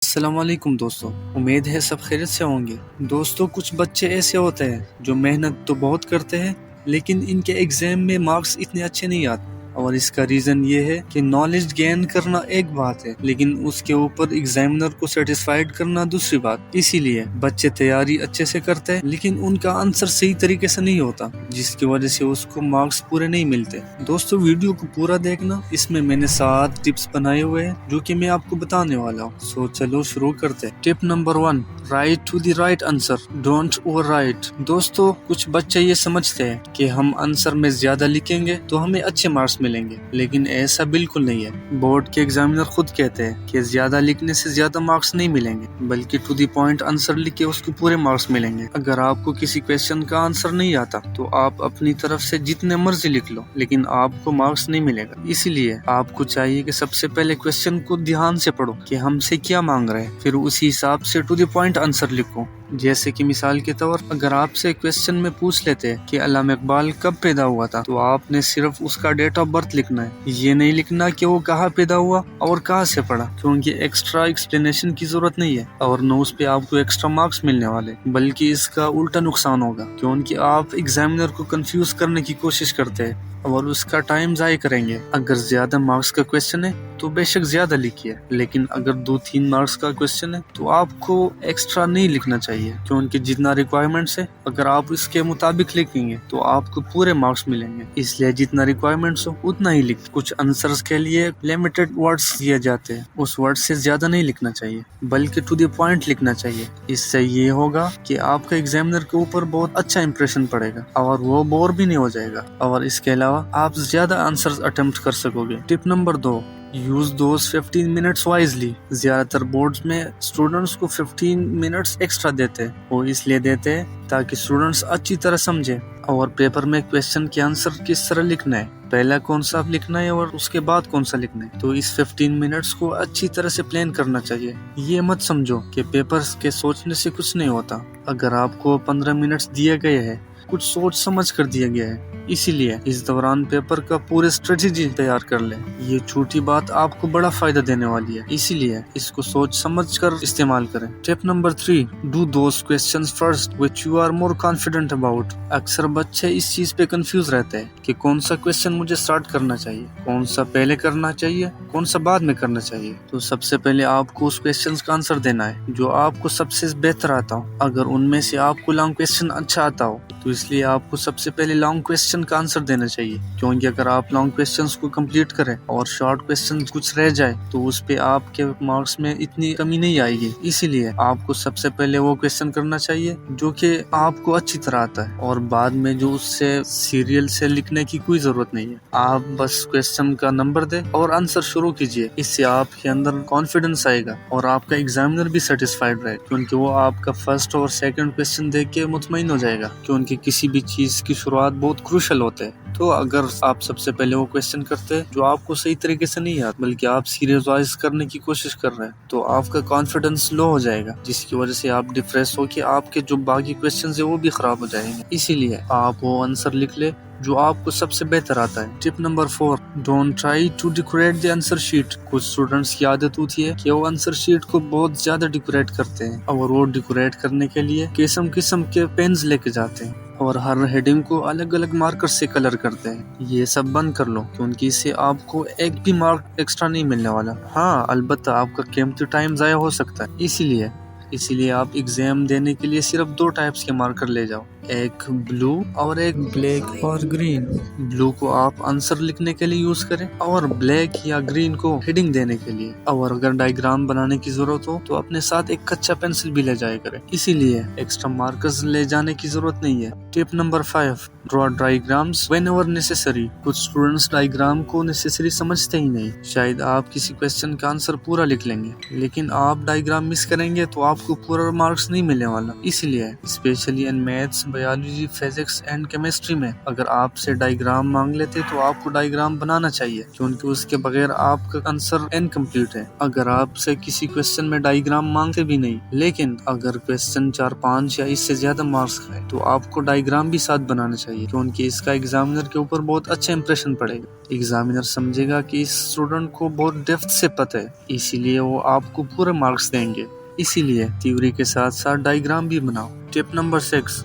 السلام علیکم دوستو، امید ہے سب خیریت سے ہوں گے۔ دوستو، کچھ بچے ایسے ہوتے ہیں جو محنت تو بہت کرتے ہیں لیکن ان کے ایگزام میں مارکس اتنے اچھے نہیں آتے، اور اس کا ریزن یہ ہے کہ نالج گین کرنا ایک بات ہے لیکن اس کے اوپر ایگزامنر کو سیٹسفائیڈ کرنا دوسری بات۔ اسی لیے بچے تیاری اچھے سے کرتے ہیں لیکن ان کا آنسر صحیح طریقے سے نہیں ہوتا، جس کی وجہ سے اس کو مارکس پورے نہیں ملتے۔ دوستو، ویڈیو کو پورا دیکھنا، اس میں نے 7 ٹپس بنائے ہوئے ہیں جو کہ میں آپ کو بتانے والا ہوں۔ چلو شروع کرتے ہیں۔ Tip number 1، write to the right answer, don't overwrite. دوستو، کچھ بچے یہ سمجھتے ہیں کہ ہم آنسر میں زیادہ لکھیں گے تو ہمیں اچھے مارکس ملیں گے، لیکن ایسا بالکل نہیں ہے۔ بورڈ کے ایگزامینر خود کہتے ہیں کہ زیادہ لکھنے سے زیادہ مارکس نہیں ملیں گے، بلکہ ٹو دی پوائنٹ آنسر لکھ کے اس کو پورے مارکس ملیں گے۔ اگر آپ کو کسی کویسچن کا آنسر نہیں آتا تو آپ اپنی طرف سے جتنے مرضی لکھ لو، لیکن آپ کو مارکس نہیں ملے گا۔ اسی لیے آپ کو چاہیے کہ سب سے پہلے کویسچن کو دھیان سے پڑھو کہ ہم سے کیا مانگ رہے ہیں، پھر اسی حساب سے ٹو دی پوائنٹ آنسر لکھو۔ جیسے کہ مثال کے طور اگر آپ سے کویسچن میں پوچھ لیتے کہ علامہ اقبال کب پیدا ہوا تھا، تو آپ نے صرف اس کا ڈیٹ آف برتھ لکھنا ہے، یہ نہیں لکھنا کہ وہ کہاں پیدا ہوا اور کہاں سے پڑھا، کیونکہ ایکسٹرا ایکسپلینیشن کی ضرورت نہیں ہے اور نہ اس پہ آپ کو ایکسٹرا مارکس ملنے والے، بلکہ اس کا الٹا نقصان ہوگا، کیونکہ آپ ایگزامینر کو کنفیوز کرنے کی کوشش کرتے ہیں اور اس کا ٹائم ضائع کریں گے۔ اگر زیادہ مارکس کا کویسچن ہے تو بے شک زیادہ لکھیے، لیکن اگر 2-3 مارکس کا کویسچن ہے تو آپ کو ایکسٹرا نہیں لکھنا چاہیے، کیونکہ جتنا ریکوائرمنٹس ہے اگر آپ اس کے مطابق لکھیں گے تو آپ کو پورے مارکس ملیں گے۔ اس لیے جتنا ریکوائرمنٹس ہو اتنا ہی لکھ۔ کچھ آنسرز کے لیے لمیٹڈ ورڈز دیے جاتے ہیں، اس ورڈ سے زیادہ نہیں لکھنا چاہیے، بلکہ ٹو دی پوائنٹ لکھنا چاہیے۔ اس سے یہ ہوگا کہ آپ کا ایگزامینر کے اوپر بہت اچھا امپریشن پڑے گا اور وہ بور بھی نہیں ہو جائے گا، اور اس کے علاوہ آپ زیادہ آنسرز اٹیمپٹ کر سکو گے۔ Tip number 2، use those 15 minutes wisely. زیادہ تر بورڈز میں اسٹوڈنٹس کو 15 منٹس ایکسٹرا دیتے ہیں، وہ اس لیے دیتے ہیں تاکہ اسٹوڈنٹس اچھی طرح سمجھے اور پیپر میں کویسچن کے آنسر کس طرح لکھنا ہے، پہلا کون سا لکھنا ہے اور اس کے بعد کون سا لکھنا ہے، تو اس 15 منٹس کو اچھی طرح سے پلان کرنا چاہیے۔ یہ مت سمجھو کہ پیپرز کے سوچنے سے کچھ نہیں ہوتا۔ اگر آپ کو 15 منٹس دیے گئے ہیں، کچھ سوچ سمجھ کر دیا گیا ہے، اسی لیے اس دوران پیپر کا پورے اسٹریٹجی تیار کر لیں۔ یہ چھوٹی بات آپ کو بڑا فائدہ دینے والی ہے، اسی لیے اس کو سوچ سمجھ کر استعمال کریں۔ Tip number 3، do those questions first which you are more confident about۔ اکثر بچے اس چیز پہ کنفیوز رہتے ہیں کہ کون سا کویسچن مجھے سٹارٹ کرنا چاہیے، کون سا پہلے کرنا چاہیے، کون سا بعد میں کرنا چاہیے۔ تو سب سے پہلے آپ کو اس کویسچن کا آنسر دینا ہے جو آپ کو سب سے بہتر آتا ہو۔ اگر ان میں سے آپ کو لانگ کویسچن اچھا آتا ہو تو اس لیے آپ کو سب سے پہلے لانگ کویسچن کا آنسر دینا چاہیے، کیونکہ اگر آپ لانگ کویسچنز کو کمپلیٹ کریں اور شارٹ کویسچن کچھ رہ جائے تو اس پہ آپ کے مارکس میں اتنی کمی نہیں آئے گی۔ اسی لیے آپ کو سب سے پہلے وہ کویسچن کرنا چاہیے جو کہ آپ کو اچھی طرح آتا ہے، اور بعد میں جو اس سے سیریل سے لکھنے کی کوئی ضرورت نہیں ہے۔ آپ بس کویسچن کا نمبر دیں اور آنسر شروع کیجیے، اس سے آپ کے اندر کانفیڈنس آئے گا اور آپ کا ایگزامینر بھی سیٹسفائیڈ رہے، کیونکہ وہ آپ کا فرسٹ اور سیکنڈ کویسچن دیکھ کے مطمئن ہو جائے گا، کیونکہ کسی بھی چیز کی شروعات بہت کروشل ہوتے ہیں۔ تو اگر آپ سب سے پہلے وہ کویسچن کرتے ہیں جو آپ کو صحیح طریقے سے نہیں آتا، بلکہ آپ سیریز وائز کرنے کی کوشش کر رہے ہیں، تو آپ کا کانفیڈنس لو ہو جائے گا، جس کی وجہ سے آپ ڈپریس ہو کے آپ کے جو باقی کویسچنز ہیں وہ بھی خراب ہو جائیں گے۔ اسی لیے آپ وہ آنسر لکھ لیں جو آپ کو سب سے بہتر آتا ہے۔ Tip number 4، don't try to decorate the answer sheet. کچھ اسٹوڈنٹس کی عادت ہوتی ہے کہ وہ آنسر شیٹ کو بہت زیادہ ڈیکوریٹ کرتے ہیں، اور وہ ڈیکوریٹ کرنے کے لیے قسم قسم کے پینز لے کے جاتے ہیں اور ہر ہیڈنگ کو الگ الگ مارکر سے کلر کرتے ہیں۔ یہ سب بند کر لو، کیونکہ اس سے آپ کو ایک بھی مارک ایکسٹرا نہیں ملنے والا۔ ہاں، البتہ آپ کا قیمتی ٹائم ضائع ہو سکتا ہے، اسی لیے آپ ایگزام دینے کے لیے صرف 2 ٹائپس کے مارکر لے جاؤ، ایک بلو اور ایک بلیک اور گرین۔ بلو کو آپ آنسر لکھنے کے لیے یوز کریں اور بلیک یا گرین کو ہیڈنگ دینے کے لیے، اور اگر ڈائیگرام بنانے کی ضرورت ہو تو اپنے ساتھ ایک کچا پینسل بھی لے جایا کریں، اسی لیے ایکسٹرا مارکرز لے جانے کی ضرورت نہیں ہے۔ Tip number 5، draw diagrams whenever necessary. کچھ اسٹوڈنٹس ڈائیگرام کو نیسیسری سمجھتے ہی نہیں۔ شاید آپ کسی کویسچن کا آنسر پورا لکھ لیں گے، لیکن آپ ڈائیگرام مس کریں گے تو آپ آپ کو پورا مارکس نہیں ملنے والا. اس لیے specially in maths, biology, physics and chemistry میں اگر آپ سے ڈائیگرام مانگ لیتے تو آپ کو ڈائیگرام بنانا چاہیے، کیونکہ اس کے بغیر آپ کا آنسر انکمپلیٹ ہے. اگر آپ سے کسی کویسچن میں ڈائیگرام مانگتے بھی نہیں، لیکن اگر کویسچن 4-5 یا اس سے زیادہ مارکس کا ہے تو آپ کو ڈائیگرام بھی ساتھ بنانا چاہیے، کیونکہ اس کا ایگزامینر کے اوپر بہت اچھا امپریشن پڑے گا. ایگزامینر سمجھے گا کہ اس اسٹوڈنٹ کو بہت ڈیپتھ سے پتہ ہے، اسی لیے وہ آپ کو پورے مارکس دیں گے. اسی لیے تھیوری کے ساتھ ساتھ ڈائیگرام بھی بناؤ. Tip number 6،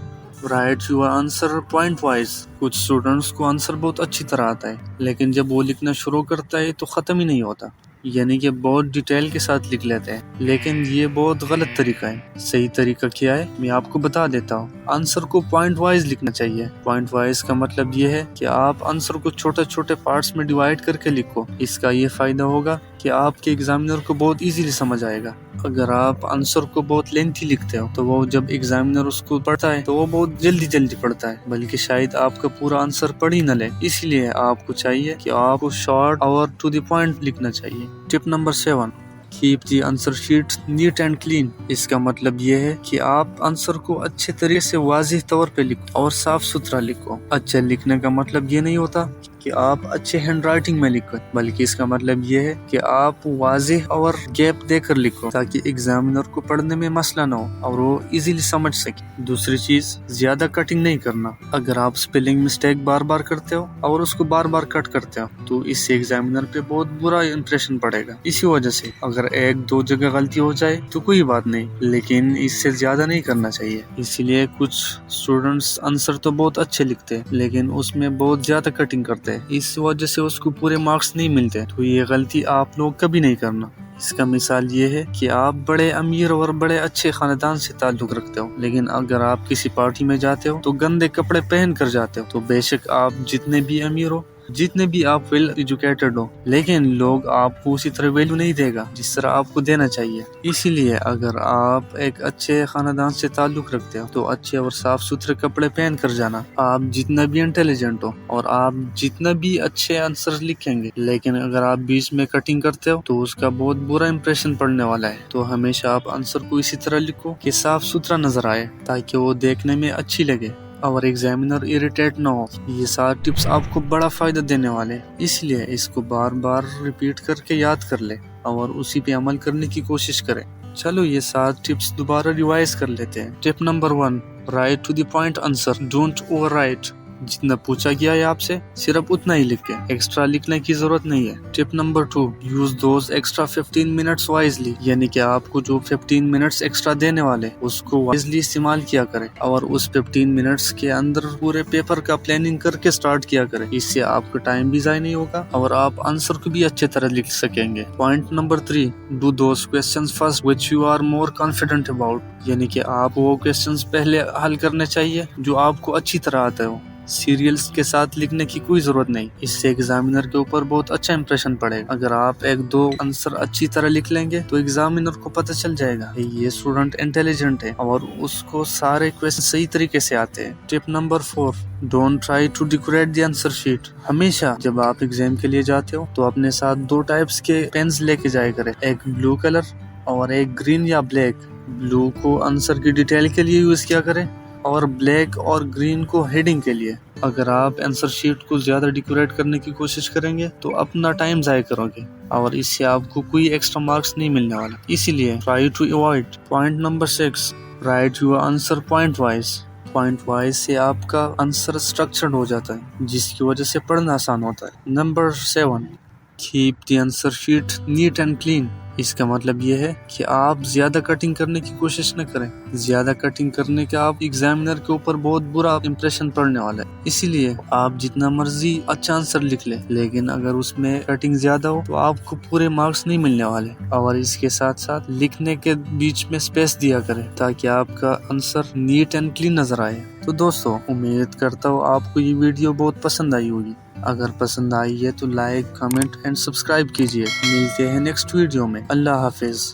write your answer point wise. کچھ اسٹوڈنٹس کو آنسر بہت اچھی طرح آتا ہے، لیکن جب وہ لکھنا شروع کرتا ہے تو ختم ہی نہیں ہوتا، یعنی کہ بہت ڈیٹیل کے ساتھ لکھ لیتے ہیں. لیکن یہ بہت غلط طریقہ ہے. صحیح طریقہ کیا ہے میں آپ کو بتا دیتا ہوں. آنسر کو پوائنٹ وائز لکھنا چاہیے. پوائنٹ وائز کا مطلب یہ ہے کہ آپ آنسر کو چھوٹے چھوٹے پارٹس میں ڈیوائیڈ کر کے لکھو. اس کا یہ فائدہ ہوگا کہ آپ کے ایگزامینر کو بہت ایزیلی سمجھ آئے گا. اگر آپ آنسر کو بہت لینتھی لکھتے ہو تو وہ جب ایگزامینر اس کو پڑھتا ہے تو وہ بہت جلدی پڑھتا ہے، بلکہ شاید آپ کا پورا آنسر پڑھ ہی نہ لے. اس لیے آپ کو چاہیے کہ آپ کو شارٹ اور ٹو دی پوائنٹ لکھنا چاہیے. Tip number 7، keep the answer sheet neat and clean. اس کا مطلب یہ ہے کہ آپ آنسر کو اچھے طریقے سے واضح طور پہ لکھو اور صاف ستھرا لکھو. اچھے لکھنے کا مطلب یہ نہیں ہوتا کہ آپ اچھے ہینڈ رائٹنگ میں لکھو، بلکہ اس کا مطلب یہ ہے کہ آپ واضح اور گیپ دے کر لکھو تاکہ ایگزامینر کو پڑھنے میں مسئلہ نہ ہو اور وہ ایزیلی سمجھ سکے. دوسری چیز، زیادہ کٹنگ نہیں کرنا. اگر آپ سپیلنگ مسٹیک بار بار کرتے ہو اور اس کو بار بار کٹ کرتے ہو تو اس سے ایگزامینر پہ بہت برا امپریشن پڑے گا. اسی وجہ سے اگر 1-2 جگہ غلطی ہو جائے تو کوئی بات نہیں، لیکن اس سے زیادہ نہیں کرنا چاہیے. اسی لیے کچھ اسٹوڈنٹس آنسر تو بہت اچھے لکھتے ہیں لیکن اس میں بہت زیادہ کٹنگ کرتے ہیں، اس وجہ سے اس کو پورے مارکس نہیں ملتے. تو یہ غلطی آپ لوگ کبھی نہیں کرنا. اس کا مثال یہ ہے کہ آپ بڑے امیر اور بڑے اچھے خاندان سے تعلق رکھتے ہو، لیکن اگر آپ کسی پارٹی میں جاتے ہو تو گندے کپڑے پہن کر جاتے ہو، تو بے شک آپ جتنے بھی امیر ہو، جتنے بھی آپ ویل ایجوکیٹڈ ہو، لیکن لوگ آپ کو اسی طرح ویلیو نہیں دے گا جس طرح آپ کو دینا چاہیے. اسی لیے اگر آپ ایک اچھے خاندان سے تعلق رکھتے ہو تو اچھے اور صاف ستھرے کپڑے پہن کر جانا. آپ جتنا بھی انٹیلیجنٹ ہو اور آپ جتنا بھی اچھے آنسر لکھیں گے، لیکن اگر آپ بیچ میں کٹنگ کرتے ہو تو اس کا بہت برا امپریشن پڑنے والا ہے. تو ہمیشہ آپ آنسر کو اسی طرح لکھو کہ صاف ستھرا نظر آئے تاکہ وہ دیکھنے میں اچھی لگے اور ایگزامینر اریٹیٹ نہ ہو. یہ 7 ٹپس آپ کو بڑا فائدہ دینے والے، اس لیے اس کو بار بار ریپیٹ کر کے یاد کر لے اور اسی پہ عمل کرنے کی کوشش کریں. چلو یہ 7 ٹپس دوبارہ ریوائز کر لیتے ہیں. Tip number 1، write to the point answer, don't overwrite. جتنا پوچھا گیا ہے آپ سے صرف اتنا ہی لکھیں، ایکسٹرا لکھنے کی ضرورت نہیں ہے. Tip number 2، use those extra 15 minutes wisely. یعنی کہ آپ کو جو 15 منٹس ایکسٹرا دینے والے اس کو وائزلی استعمال کیا کریں اور اس 15 منٹس کے اندر پورے پیپر کا پلاننگ کر کے سٹارٹ کیا کریں. اس سے آپ کا ٹائم بھی ضائع نہیں ہوگا اور آپ آنسر کو بھی اچھے طرح لکھ سکیں گے. Point number 3، do those questions first which you are more confident about. یعنی کہ آپ وہ کوسچنز پہلے حل کرنے چاہیے جو آپ کو اچھی طرح آتے ہو. سیریلز کے ساتھ لکھنے کی کوئی ضرورت نہیں، اس سے ایگزامینر کے اوپر بہت اچھا امپریشن پڑے گا. اگر آپ 1-2 آنسر اچھی طرح لکھ لیں گے تو ایگزامینر کو پتہ چل جائے گا یہ اسٹوڈنٹ انٹیلیجنٹ ہے اور اس کو سارے کویسچن صحیح طریقے سے آتے ہیں. Tip number 4، don't try to decorate the answer sheet. ہمیشہ جب آپ ایگزام کے لیے جاتے ہو تو اپنے ساتھ 2 ٹائپس کے پینز لے کے جایا کریں، ایک بلو کلر اور ایک گرین یا بلیک. بلو کو آنسر کی ڈیٹیل کے لیے یوز کیا کریں اور بلیک اور گرین کو ہیڈنگ کے لیے. اگر آپ آنسر شیٹ کو زیادہ ڈیکوریٹ کرنے کی کوشش کریں گے تو اپنا ٹائم ضائع کرو گے اور اس سے آپ کو کوئی ایکسٹرا مارکس نہیں ملنے والا. اسی لیے try to avoid. Point number 6، write your answer point wise. Point wise سے آپ کا آنسر اسٹرکچرڈ ہو جاتا ہے جس کی وجہ سے پڑھنا آسان ہوتا ہے. Number 7، keep the answer sheet neat and clean. اس کا مطلب یہ ہے کہ آپ زیادہ کٹنگ کرنے کی کوشش نہ کریں. زیادہ کٹنگ کرنے کا آپ ایگزامینر کے اوپر بہت برا امپریشن پڑنے والا ہے. اسی لیے آپ جتنا مرضی اچھا آنسر لکھ لیں، لیکن اگر اس میں کٹنگ زیادہ ہو تو آپ کو پورے مارکس نہیں ملنے والے. اور اس کے ساتھ ساتھ لکھنے کے بیچ میں اسپیس دیا کریں تاکہ آپ کا آنسر نیٹ اینڈ کلین نظر آئے. تو دوستو، امید کرتا ہوں آپ کو یہ ویڈیو بہت پسند آئی ہوگی. اگر پسند آئی ہے تو لائک، کمنٹ اینڈ سبسکرائب کیجیے. ملتے ہیں نیکسٹ ویڈیو میں. اللہ حافظ.